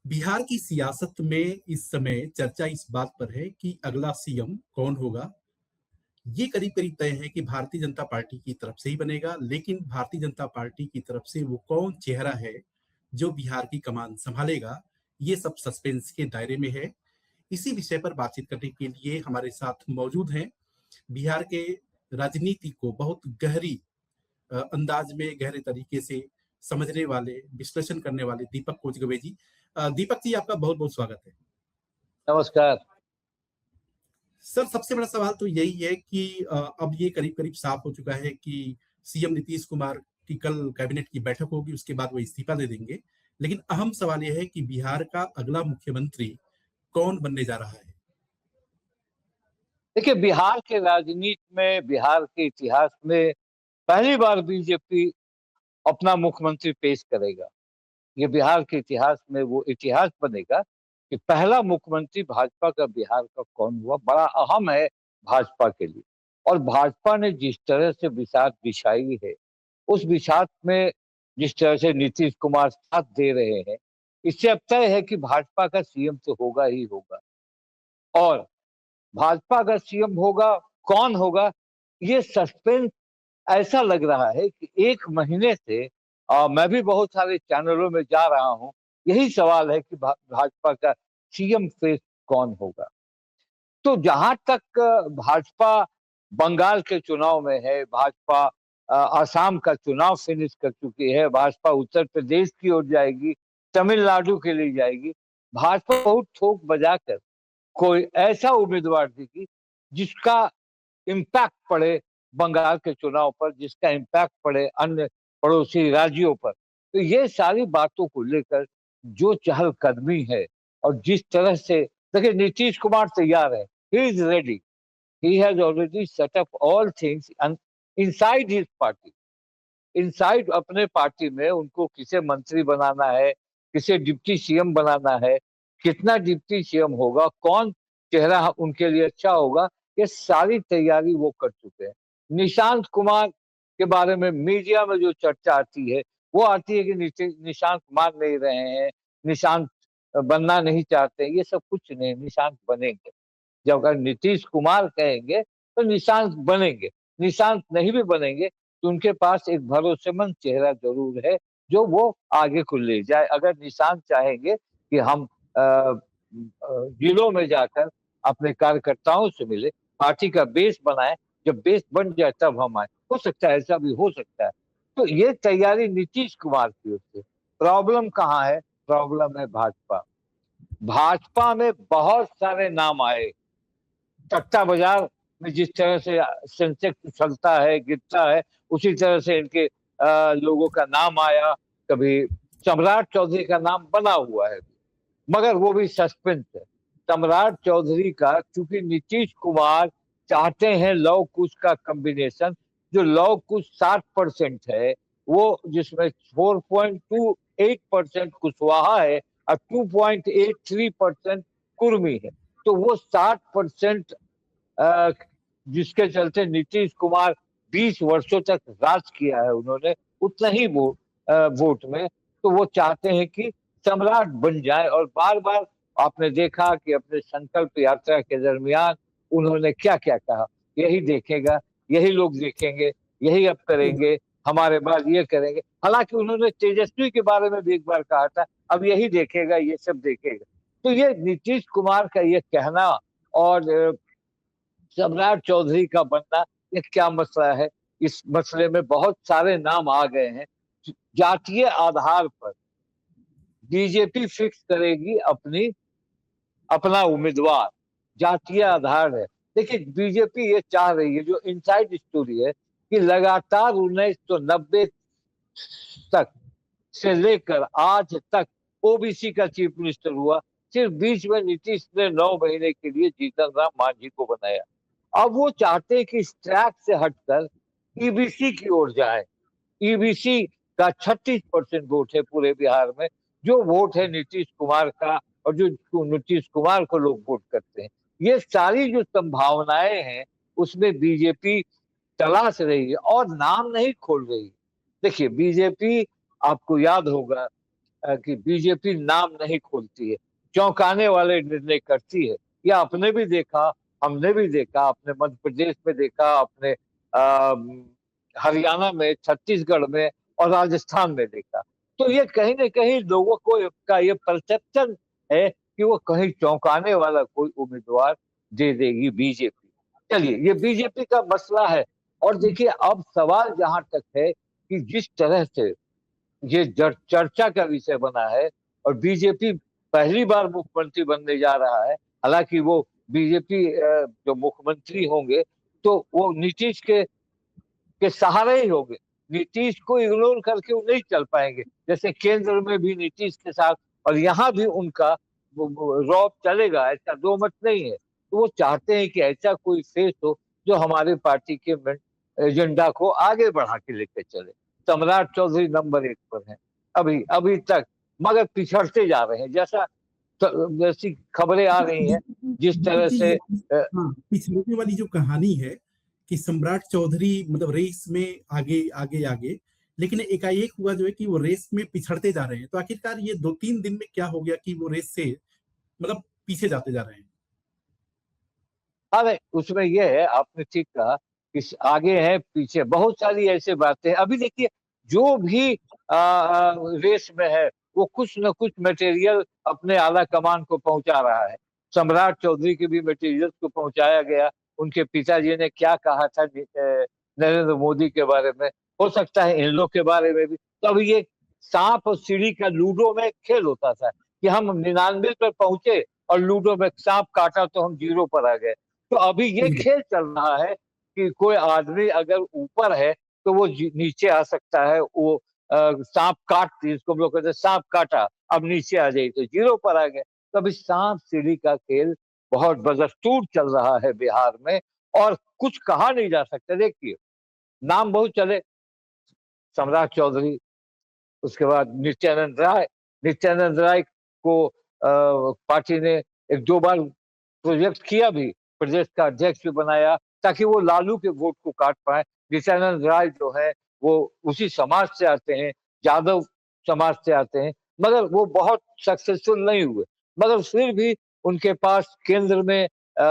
बिहार की सियासत में इस समय चर्चा इस बात पर है कि अगला सीएम कौन होगा। ये करीब-करीब तय है कि भारतीय जनता पार्टी की तरफ से ही बनेगा, लेकिन भारतीय जनता पार्टी की तरफ से वो कौन चेहरा है, जो बिहार की कमान सँभालेगा, ये सब सस्पेंस के दायरे में है। इसी विषय पर बातचीत करने के लिए हमारे साथ मौजूद हैं, बिहार के राजनीति को बहुत गहरी अंदाज में, गहरे तरीके से समझने वाले, विश्लेषण करने वाले दीपक कोचगवे जी। दीपक जी, आपका बहुत-बहुत स्वागत है। नमस्कार। सर, सबसे बड़ा सवाल तो यही है कि अब ये करीब-करीब साफ हो चुका है कि सीएम नीतीश कुमार की कल कैबिनेट की बैठक होगी, उसके बाद वो इस्तीफा दे देंगे। लेकिन अहम सवाल ये है कि बिहार का अगला मुख्यमंत्री कौन बनने जा रहा है? देखिए, बिहार के राजनीति में, बिहार के इतिहास में पहली बार बीजेपी अपना मुख्यमंत्री पेश करेगा। ये बिहार के इतिहास में वो इतिहास बनेगा कि पहला मुख्यमंत्री भाजपा का बिहार का कौन हुआ। बड़ा अहम है भाजपा के लिए। और भाजपा ने जिस तरह से बिसात बिछाई है, उस बिसात में जिस तरह से नीतीश कुमार साथ दे रहे हैं, इससे अब तय है कि भाजपा का सीएम तो होगा ही होगा। और भाजपा का सीएम होगा, कौन होगा, ये सस्पेंस ऐसा लग रहा है कि 1 महीने से मैं भी बहुत सारे चैनलों में जा रहा हूं। यही सवाल है कि भाजपा का सीएम फेस कौन होगा। तो जहां तक भाजपा बंगाल के चुनाव में है, भाजपा असम का चुनाव फिनिश कर चुकी है, भाजपा उत्तर प्रदेश की ओर जाएगी, तमिलनाडु के लिए जाएगी। भाजपा बहुत ठोक बजाकर कोई ऐसा उम्मीदवार देगी जिसका इम्पैक्ट पड़े बंगाल के चुनाव पर, जिसका इम्पैक्ट पड़े अन्य पड़ोसी राज्यों पर। तो ये सारी बातों को लेकर जो चहलकदमी है और जिस तरह से, देखिए, नीतीश कुमार तैयार है। He is ready. He has already set up all things inside his party. Inside अपने पार्टी में उनको किसे मंत्री बनाना है, किसे डिप्टी सीएम बनाना है, कितना डिप्टी सीएम होगा, कौन चेहरा उनके लिए अच्छा होगा, ये सारी तैयारी वो कर चुके हैं। निशांत कुमार के बारे में मीडिया में जो चर्चा आती है, वो आती है कि निशांत कुमार नहीं रहे हैं, निशांत बनना नहीं चाहते। ये सब कुछ नहीं, निशांत बनेंगे। जब अगर नीतीश कुमार कहेंगे तो निशांत बनेंगे। निशांत नहीं भी बनेंगे तो उनके पास एक भरोसेमंद चेहरा जरूर है जो वो आगे को ले जाए। अगर निशांत चाहेंगे कि हम जिलों में जाकर अपने कार्यकर्ताओं से मिले, पार्टी का बेस बनाए, जब बेस बन जाए तब हम आए। हो सकता है, ऐसा भी हो सकता है। तो ये तैयारी नीतीश कुमार की ओर से। प्रॉब्लम कहाँ है? प्रॉब्लम है भाजपा। भाजपा में बहुत सारे नाम आए। सट्टा बाजार में जिस तरह से सेंसेक्स उछलता है, गिरता है, उसी तरह से इनके लोगों का नाम आया। कभी सम्राट चौधरी का नाम बना हुआ है, मगर वो भी सस्पेंस है। सम्राट चौधरी का, क्योंकि नीतीश कुमार चाहते हैं लव कुश का कॉम्बिनेशन। जो लव कुश 60% है, वो जिसमें 4.28% कुशवाहा है और 2.83% कुर्मी है। तो वो 60% जिसके चलते नीतीश कुमार 20 वर्षों तक राज किया है उन्होंने, उतना ही वोट में। तो वो चाहते हैं कि सम्राट बन जाए। और बार बार आपने देखा कि अपने संकल्प यात्रा के दरमियान उन्होंने क्या क्या कहा, यही देखेगा, यही लोग देखेंगे, यही अब करेंगे, हमारे बाद ये करेंगे। हालांकि उन्होंने तेजस्वी के बारे में भी एक बार कहा था, अब यही देखेगा, ये सब देखेगा। तो ये नीतीश कुमार का ये कहना और सम्राट चौधरी का बनना, ये क्या मसला है? इस मसले में बहुत सारे नाम आ गए हैं। जातीय आधार पर बीजेपी फिक्स करेगी अपना उम्मीदवार। जातीय आधार है। देखिए, बीजेपी ये चाह रही है, जो इनसाइड स्टोरी है, कि लगातार 1990 तक से लेकर आज तक ओबीसी का चीफ मिनिस्टर हुआ। सिर्फ बीच में नीतीश ने 9 महीने के लिए जीतन राम मांझी को बनाया। अब वो चाहते हैं कि इस ट्रैक से हटकर ईबीसी की ओर जाए। ईबीसी का 36% वोट है पूरे बिहार में, जो वोट है नीतीश कुमार का, और जो नीतीश कुमार को लोग वोट करते हैं। ये सारी जो संभावनाएं हैं, उसमें बीजेपी तलाश रही है और नाम नहीं खोल रही। देखिए, बीजेपी, आपको याद होगा, कि बीजेपी नाम नहीं खोलती है, चौंकाने वाले निर्णय करती है। यह आपने भी देखा, हमने भी देखा, अपने मध्य प्रदेश में देखा, अपने हरियाणा में, छत्तीसगढ़ में और राजस्थान में देखा। तो ये कहीं न कहीं लोगों को का ये परसेप्शन है कि वो कहीं चौंकाने वाला कोई उम्मीदवार दे देगी बीजेपी। चलिए, ये बीजेपी का मसला है। और देखिए, अब सवाल जहां तक है कि जिस तरह से ये चर्चा का विषय बना है और बीजेपी पहली बार मुख्यमंत्री बनने जा रहा है। हालांकि वो बीजेपी जो मुख्यमंत्री होंगे तो वो नीतीश के सहारे ही होंगे। नीतीश को इग्नोर करके वो नहीं चल पाएंगे, जैसे केंद्र में भी नीतीश के साथ और यहाँ भी उनका रौब चलेगा, ऐसा दो मत नहीं है। तो वो चाहते हैं कि ऐसा कोई फेस हो जो हमारे पार्टी के एजेंडा को आगे बढ़ा के लेकर चले। सम्राट चौधरी नंबर 1 पर है अभी अभी तक, मगर पिछड़ते जा रहे हैं, जैसी खबरें आ रही हैं जिस तरह से। हाँ, पिछड़ने वाली जो कहानी है कि सम्राट चौधरी मतलब रेस में आगे आगे आगे, लेकिन एकाएक हुआ जो है कि वो रेस में पिछड़ते जा रहे हैं। तो आखिरकार ये 2-3 दिन में क्या हो गया कि वो रेस से मतलब पीछे जाते जा रहे हैं? अरे उसमें ये है, आपने ठीक कहा कि आगे है पीछे, बहुत सारी ऐसी बातें। अभी देखिए, जो भी रेस में है वो कुछ न कुछ मटेरियल अपने आला कमान को पहुंचा रहा है। सम्राट चौधरी के भी मटेरियल को पहुंचाया गया। उनके पिताजी ने क्या कहा था नरेंद्र मोदी के बारे में, हो सकता है इन लोग के बारे में भी। तो अभी ये सांप और सीढ़ी का लूडो में खेल होता था कि हम 99 पर पहुंचे और लूडो में सांप काटा तो हम 0 पर आ गए। तो अभी ये खेल चल रहा है कि कोई आदमी अगर ऊपर है तो वो नीचे आ सकता है। वो सांप काट, जिसको हम लोग कहते हैं सांप काटा, अब नीचे आ जाए तो 0 पर आ गए। तो अभी सांप सीढ़ी का खेल बहुत बदस्तूर चल रहा है बिहार में, और कुछ कहा नहीं जा सकता। देखिए, नाम बहुत चले, सम्राट चौधरी, उसके बाद नित्यानंद राय। नित्यानंद राय को पार्टी ने 1-2 बार प्रोजेक्ट किया भी, प्रदेश का अध्यक्ष भी बनाया ताकि वो लालू के वोट को काट पाए। नित्यानंद राय जो है वो उसी समाज से आते हैं, यादव समाज से आते हैं, मगर वो बहुत सक्सेसफुल नहीं हुए। मगर फिर भी उनके पास केंद्र में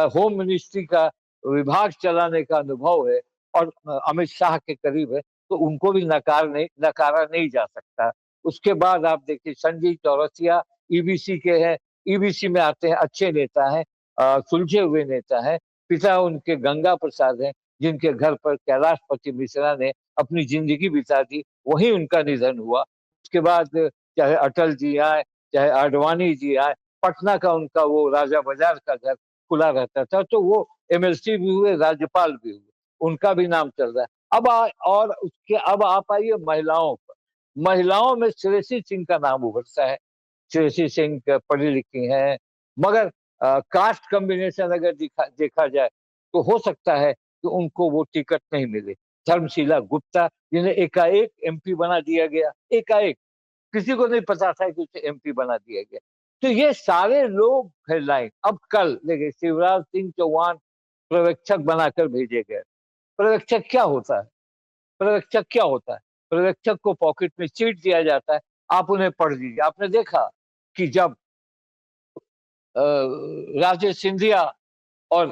होम मिनिस्ट्री का विभाग चलाने का अनुभव है और अमित शाह के करीब है, तो उनको भी नकारा नहीं जा सकता। उसके बाद आप देखिए, संजय चौरसिया ईबीसी के हैं, ईबीसी में आते हैं, अच्छे नेता हैं, सुलझे हुए नेता हैं। पिता उनके गंगा प्रसाद हैं, जिनके घर पर कैलाशपति मिश्रा ने अपनी जिंदगी बिता दी, वहीं उनका निधन हुआ। उसके बाद चाहे अटल जी आए, चाहे आडवाणी जी आए, पटना का उनका वो राजा बाजार का घर खुला रहता था, तो वो एमएलसी भी हुए, राज्यपाल भी हुए, उनका भी नाम चल रहा है। और उसके अब आप आइए महिलाओं पर। महिलाओं में श्रेयसी सिंह का नाम उभरता है। श्रेयसी सिंह पढ़ी लिखी हैं, मगर कास्ट कॉम्बिनेशन अगर देखा जाए तो हो सकता है कि उनको वो टिकट नहीं मिले। धर्मशिला गुप्ता, जिन्हें एकाएक एमपी बना दिया गया, एकाएक, किसी को नहीं पता था कि उसे एमपी बना दिया गया। तो ये सारे लोग हेडलाइन। अब कल देखिए, शिवराज सिंह चौहान पर्यवेक्षक बनाकर भेजे गए। पर्यवेक्षक क्या होता है? पर्यवेक्षक क्या होता है? पर्यवेक्षक को पॉकेट में सीट दिया जाता है, आप उन्हें पढ़ लीजिए। आपने देखा कि जब राजेश सिंधिया और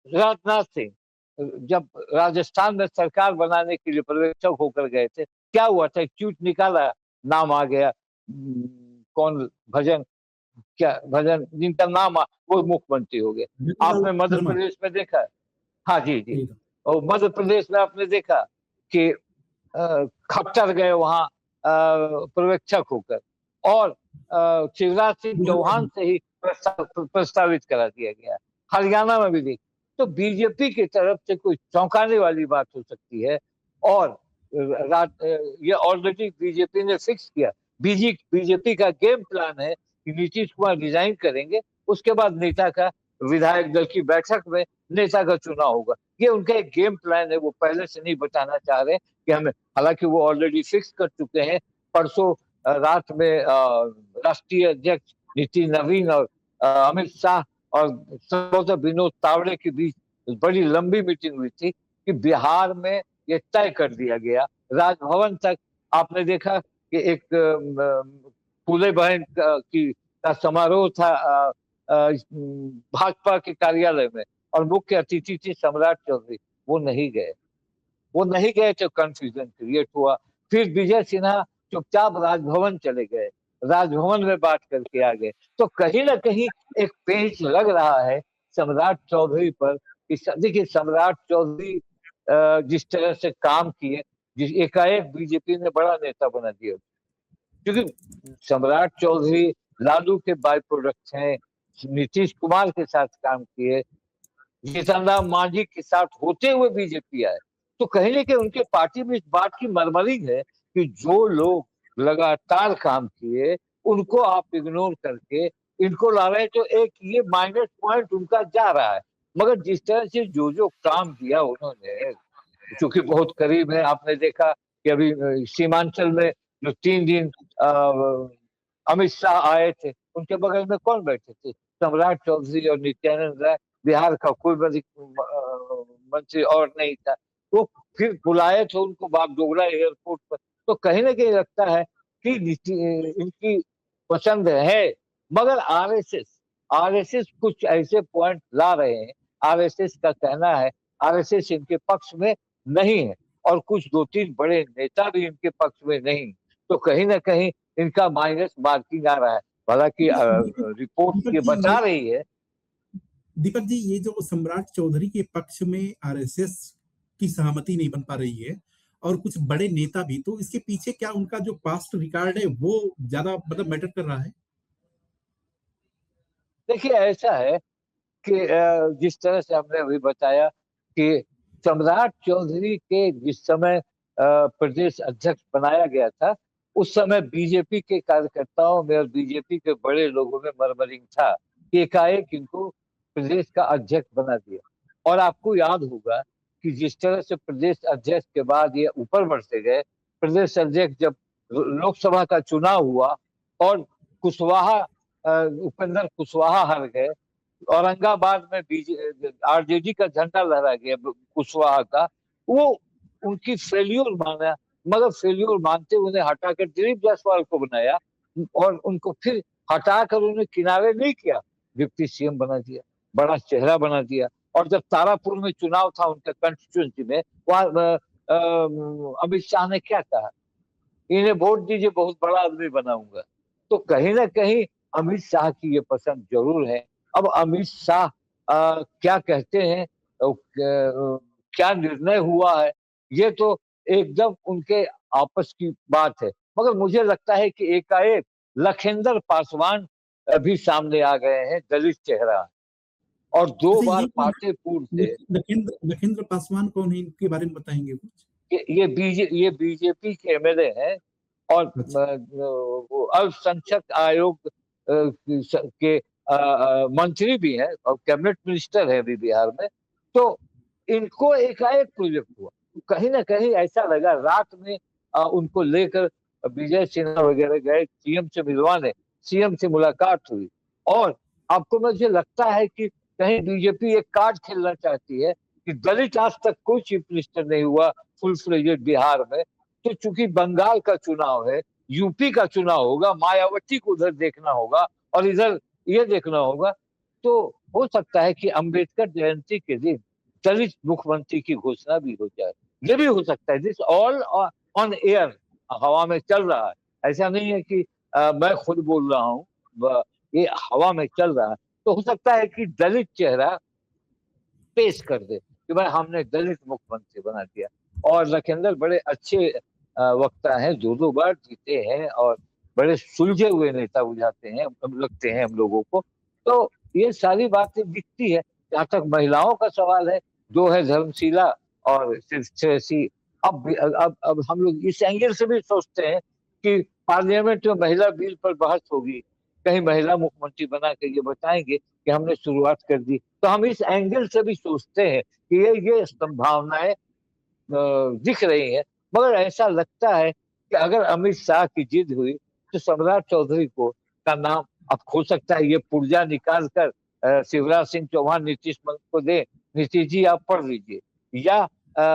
राजनाथ सिंह जब राजस्थान में सरकार बनाने के लिए पर्यवेक्षक होकर गए थे, क्या हुआ था? ट्वीट निकाला, नाम आ गया, कौन, भजन, क्या भजन, जिनका नाम वो मुख्यमंत्री हो गए। आपने मध्य प्रदेश में देखा? हाँ जी जी। और मध्य प्रदेश में आपने देखा कि खट्टर गए वहां पर्यवेक्षक होकर, और शिवराज सिंह चौहान से ही प्रस्तावित करा दिया गया। हरियाणा में भी देखिए। तो बीजेपी की तरफ से कोई चौंकाने वाली बात हो सकती है, और ये ऑलरेडी बीजेपी ने फिक्स किया। बीजेपी का गेम प्लान है कि नीतीश कुमार रिजाइन करेंगे, उसके बाद नेता का, विधायक दल की बैठक में नेता का चुनाव होगा। ये उनका एक गेम प्लान है, वो पहले से नहीं बताना चाह रहे कि हमें, हालांकि वो ऑलरेडी फिक्स कर चुके हैं। परसों रात में राष्ट्रीय अध्यक्ष नितिन नवीन और अमित शाह और संभवतः विनोद तावड़े के बीच बड़ी लंबी मीटिंग हुई थी, कि बिहार में ये तय कर दिया गया। राजभवन तक आपने देखा कि एक फूले बहन का समारोह था भाजपा के कार्यालय में, और मुख्य अतिथि थे सम्राट चौधरी, वो नहीं गए। वो नहीं गए तो कंफ्यूजन क्रिएट हुआ। फिर विजय सिन्हा चुपचाप राजभवन चले गए, राजभवन में बात करके आ गए। तो कहीं ना कहीं एक पेंच लग रहा है सम्राट चौधरी पर। देखिए, सम्राट चौधरी जिस तरह से काम किए, जिस एकाएक बीजेपी ने बड़ा नेता बना दिया, क्योंकि सम्राट चौधरी लालू के बाय प्रोडक्ट हैं, नीतीश कुमार के साथ काम किए, जीतन राम मांझी के साथ होते हुए बीजेपी आए। तो कहीं ना कहीं उनके पार्टी में इस बात की मरमरिंग है कि जो लोग लगातार काम किए उनको आप इग्नोर करके इनको ला रहे हैं, तो एक ये माइनस पॉइंट उनका जा रहा है। मगर जिस तरह से जो जो काम किया उन्होंने, चूंकि बहुत करीब है, आपने देखा कि अभी सीमांचल में जो 3 दिन अमित शाह आए थे, उनके बगल में कौन बैठे थे? सम्राट चौधरी और नित्यानंद राय। बिहार का कोई मंत्री और नहीं था। वो फिर बुलाए थे उनको बागडोगरा एयरपोर्ट पर। तो कहीं ना कहीं लगता है कि इनकी पसंद है। मगर आरएसएस आरएसएस कुछ ऐसे पॉइंट ला रहे हैं, आरएसएस का कहना है आरएसएस इनके पक्ष में नहीं है, और कुछ 2-3 बड़े नेता भी इनके पक्ष में नहीं। तो कहीं ना कहीं इनका माइनस मार्किंग आ रहा है। हालांकि रिपोर्ट दीपक ये जी बता रही है। दीपक जी, ये जो सम्राट चौधरी के पक्ष में आरएसएस की सहमति नहीं बन पा रही है और कुछ बड़े नेता भी, तो इसके पीछे क्या उनका जो पास्ट रिकॉर्ड है वो ज्यादा मतलब मैटर कर रहा है? देखिए, ऐसा है कि जिस तरह से हमने अभी बताया कि सम्राट चौधरी के जिस समय प्रदेश अध्यक्ष बनाया गया था, उस समय बीजेपी के कार्यकर्ताओं में और बीजेपी के बड़े लोगों में मरमरिंग था कि एकाएक इनको प्रदेश का अध्यक्ष बना दिया। और आपको याद होगा कि जिस तरह से प्रदेश अध्यक्ष के बाद ये ऊपर बढ़ते गए, प्रदेश अध्यक्ष जब लोकसभा का चुनाव हुआ और कुशवाहा उपेंद्र कुशवाहा हार गए, औरंगाबाद में आरजेडी का झंडा लहरा गया कुशवाहा का, वो उनकी फेल्यूर माना। मगर फेल्यूर मानते उन्हें हटाकर दिलीप जायसवाल को बनाया, और उनको फिर हटाकर उन्हें किनारे नहीं किया, डिप्टी सीएम बना दिया, बड़ा चेहरा बना दिया। और जब तारापुर में चुनाव था उनके कंस्टिट्यूंसी में, वहां अमित शाह ने क्या कहा? इन्हें वोट दीजिए, बहुत बड़ा आदमी बनाऊंगा। तो कहीं ना कहीं अमित शाह की ये पसंद जरूर है। अब अमित शाह क्या कहते हैं, क्या निर्णय हुआ है, ये तो एकदम उनके आपस की बात है। मगर मुझे लगता है कि एकाएक लखिंदर पासवान भी सामने आ गए हैं, दलित चेहरा, और 2 अच्छा, बार ये पातेपुर से। लखिंद्र पासवान कौन है, इनके बारे में बताएंगे कुछ? ये बीजेपी के एमएलए हैं, और अच्छा। वो अल्पसंख्यक आयोग के मंत्री भी हैं और कैबिनेट मिनिस्टर है अभी बिहार में। तो इनको एकाएक प्रोजेक्ट हुआ, कहीं ना कहीं ऐसा लगा रात में उनको लेकर विजय सिन्हा वगैरह गए सीएम से मिलवाने, सीएम से मुलाकात हुई। और आपको मुझे लगता है कि कहीं बीजेपी एक कार्ड खेलना चाहती है कि दलित आज तक कोई चीफ मिनिस्टर नहीं हुआ फुल फ्लेजेड बिहार में। तो चूंकि बंगाल का चुनाव है, यूपी का चुनाव होगा, मायावती को उधर देखना होगा और इधर ये देखना होगा, तो हो सकता है कि अंबेडकर जयंती के दिन दलित मुख्यमंत्री की घोषणा भी हो जाए। ये भी हो सकता है। दिस ऑल ऑन एयर, हवा में चल रहा है। ऐसा नहीं है कि मैं खुद बोल रहा हूँ, ये हवा में चल रहा है। तो हो सकता है कि दलित चेहरा पेश कर दे कि भाई हमने दलित मुख्यमंत्री बना दिया। और लखिंदर बड़े अच्छे वक्ता हैं, 2 बार जीते हैं, और बड़े सुलझे हुए नेता बुझाते हैं, लगते हैं हम लोगों को। तो ये सारी बातें दिखती है। जहाँ तक महिलाओं का सवाल है, 2 है धर्मशीला और श्रेयसी। अब हम लोग इस एंगल से भी सोचते हैं कि पार्लियामेंट में महिला बिल पर बहस होगी, कहीं महिला मुख्यमंत्री बना के ये बताएंगे कि हमने शुरुआत कर दी। तो हम इस एंगल से भी सोचते हैं कि ये संभावनाएं दिख रही हैं। मगर ऐसा लगता है कि अगर अमित शाह की जिद हुई तो सम्राट चौधरी को का नाम अब हो सकता है ये पुर्जा निकाल कर शिवराज सिंह चौहान नीतीश को दे, नीतीश जी आप पढ़ लीजिए, या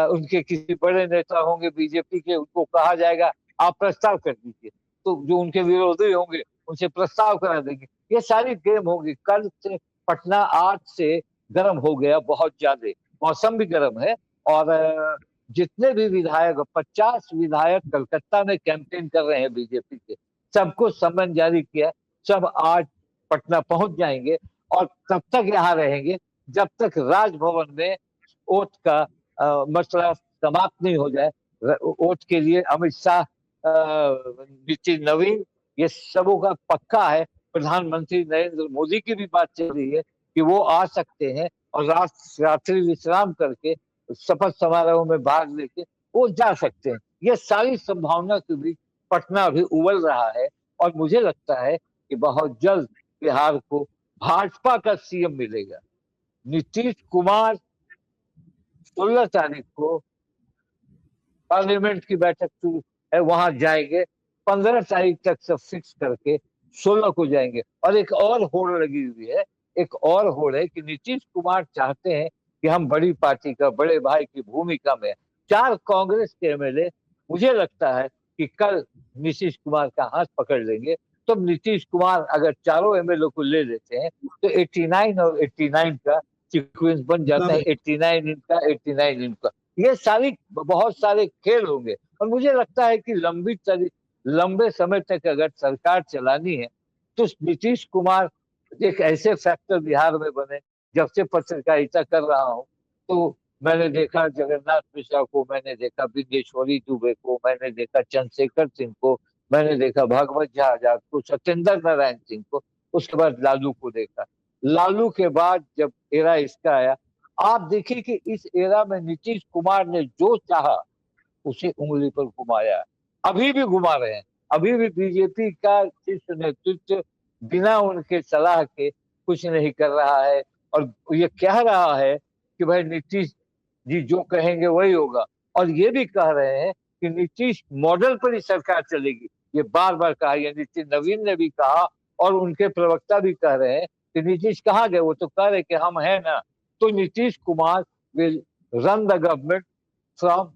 उनके किसी बड़े नेता होंगे बीजेपी के, उनको कहा जाएगा आप प्रस्ताव कर दीजिए, तो जो उनके विरोधी होंगे उनसे प्रस्ताव करा देंगे। ये सारी गेम होगी। कल से पटना आज से गर्म हो गया बहुत ज्यादा, मौसम भी गर्म है। और जितने भी विधायक 50 विधायक कलकत्ता में कैंपेन कर रहे हैं बीजेपी के, सबको समन जारी किया, सब आज पटना पहुंच जाएंगे और तब तक यहाँ रहेंगे जब तक राजभवन में वोट का मसला समाप्त नहीं हो जाए। वोट के लिए अमित शाह, नितिन नवीन, ये सबों का पक्का है। प्रधानमंत्री नरेंद्र मोदी की भी बात चल रही है कि वो आ सकते हैं और रात्रि विश्राम करके शपथ समारोह में भाग लेके वो जा सकते हैं। ये सारी संभावना के बीच पटना अभी उबल रहा है और मुझे लगता है कि बहुत जल्द बिहार को भाजपा का सीएम मिलेगा। नीतीश कुमार 16 तारीख को पार्लियामेंट की बैठक शुरू है, वहां जाएंगे। 15 तारीख तक सब फिक्स करके 16 को जाएंगे। और एक और होड़ लगी हुई है, एक और होड़ है कि नीतीश कुमार चाहते हैं कि हम बड़ी पार्टी का, बड़े भाई की भूमिका में 4 कांग्रेस के एमएलए, मुझे लगता है कि कल नीतीश कुमार का हाथ पकड़ लेंगे। तो नीतीश कुमार अगर चारों एमएलए को ले लेते हैं तो 89 और 89 का सीक्वेंस बन जाता है। 89 इनका, 89 इनका, ये सारी बहुत सारे खेल होंगे। और मुझे लगता है कि लंबे समय तक अगर सरकार चलानी है तो नीतीश कुमार एक ऐसे फैक्टर बिहार में बने। जब से पत्रकारिता कर रहा हूं तो मैंने देखा जगन्नाथ मिश्रा को, मैंने देखा विदेश्वरी दुबे को, मैंने देखा चंद्रशेखर सिंह को, मैंने देखा भागवत झा आजाद को, सत्येंद्र नारायण सिंह को, उसके बाद लालू को देखा। लालू के बाद जब एरा इसका आया, आप देखिए कि इस एरा में नीतीश कुमार ने जो चाहा उसे उंगली पर घुमाया, अभी भी घुमा रहे हैं। अभी भी बीजेपी का शीर्ष नेतृत्व बिना उनके सलाह के कुछ नहीं कर रहा है और ये कह रहा है कि भाई नीतीश जी जो कहेंगे वही होगा। और ये भी कह रहे हैं कि नीतीश मॉडल पर ही सरकार चलेगी। ये बार बार कहा, ये नितिन नवीन ने भी कहा और उनके प्रवक्ता भी कह रहे हैं कि नीतीश कहाँ गए, वो तो कह रहे कि हम हैं ना। तो Nitish Kumar will run the government from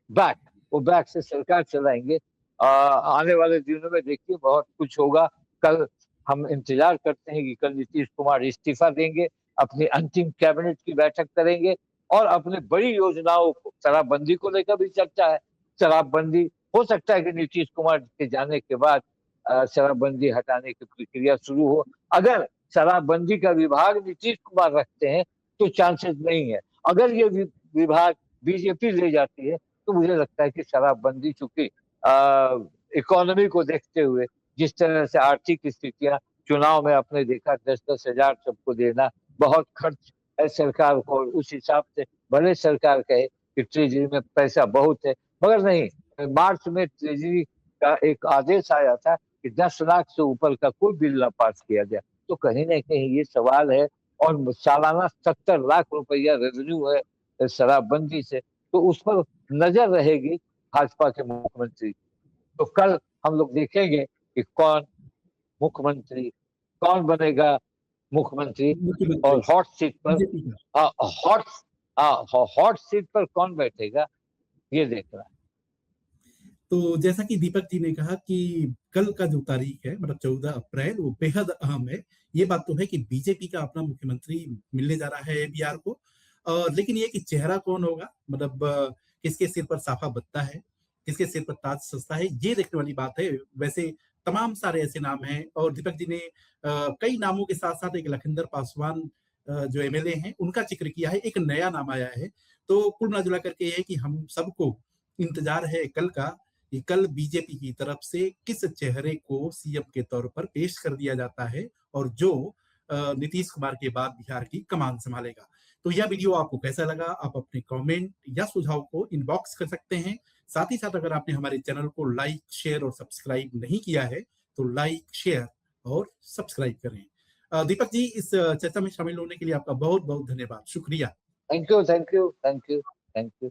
back, वो बैक से सरकार चलाएंगे। आने वाले दिनों में देखिए बहुत कुछ होगा। कल हम इंतजार करते हैं कि कल नीतीश कुमार इस्तीफा देंगे, अपनी अंतिम कैबिनेट की बैठक करेंगे और अपनी बड़ी योजनाओं को, शराबबंदी को लेकर भी चर्चा है। शराबबंदी, हो सकता है कि नीतीश कुमार के जाने के बाद शराबबंदी हटाने की प्रक्रिया शुरू हो। अगर शराबबंदी का विभाग नीतीश कुमार रखते हैं तो चांसेस नहीं है। अगर ये विभाग बीजेपी ले जाती है तो मुझे लगता है कि शराबबंदी, चूंकि इकोनॉमी को देखते हुए, जिस तरह से आर्थिक स्थितियां, चुनाव में आपने देखा 10-10 हजार सबको देना, बहुत खर्च है सरकार को। उस हिसाब से भले सरकार कहे कि ट्रेजरी में पैसा बहुत है, मगर नहीं, मार्च में ट्रेजरी का एक आदेश आया था कि 10 लाख से ऊपर का कोई बिल ना पास किया जाए। तो कहीं ना कहीं ये सवाल है। और सालाना 70 लाख रुपया रेवेन्यू है शराबबंदी से, तो उस पर नजर रहेगी भाजपा के मुख्यमंत्री। तो कल हम लोग देखेंगे कि कौन मुख्यमंत्री, कौन बनेगा मुख्यमंत्री और हॉट सीट पर, हॉट सीट पर कौन बैठेगा, ये देखना है। तो जैसा कि दीपक जी ने कहा कि कल का जो तारीख है, मतलब 14 अप्रैल, वो बेहद अहम है। ये बात तो है कि बीजेपी का अपना मुख्यमंत्री मिलने जा रहा है बिहार को। लेकिन ये कि चेहरा कौन होगा, मतलब किसके सिर पर साफा बत्ता है, किसके सिर पर ताज सस्ता है, ये देखने वाली बात है। वैसे तमाम सारे ऐसे नाम हैं और दीपक जी ने कई नामों के साथ साथ एक लखिंदर पासवान जो एमएलए हैं उनका जिक्र किया है। एक नया नाम आया है। तो कुल मिला जुला करके ये है कि हम सबको इंतजार है कल का, कि कल बीजेपी की तरफ से किस चेहरे को सीएम के तौर पर पेश कर दिया जाता है और जो नीतीश कुमार के बाद बिहार की कमान संभालेगा। तो यह वीडियो आपको कैसा लगा, आप अपने कमेंट या सुझाव को इनबॉक्स कर सकते हैं। साथ ही साथ अगर आपने हमारे चैनल को लाइक, शेयर और सब्सक्राइब नहीं किया है तो लाइक, शेयर और सब्सक्राइब करें। दीपक जी, इस चर्चा में शामिल होने के लिए आपका बहुत बहुत धन्यवाद, शुक्रिया। Thank you, thank you, thank you, thank you.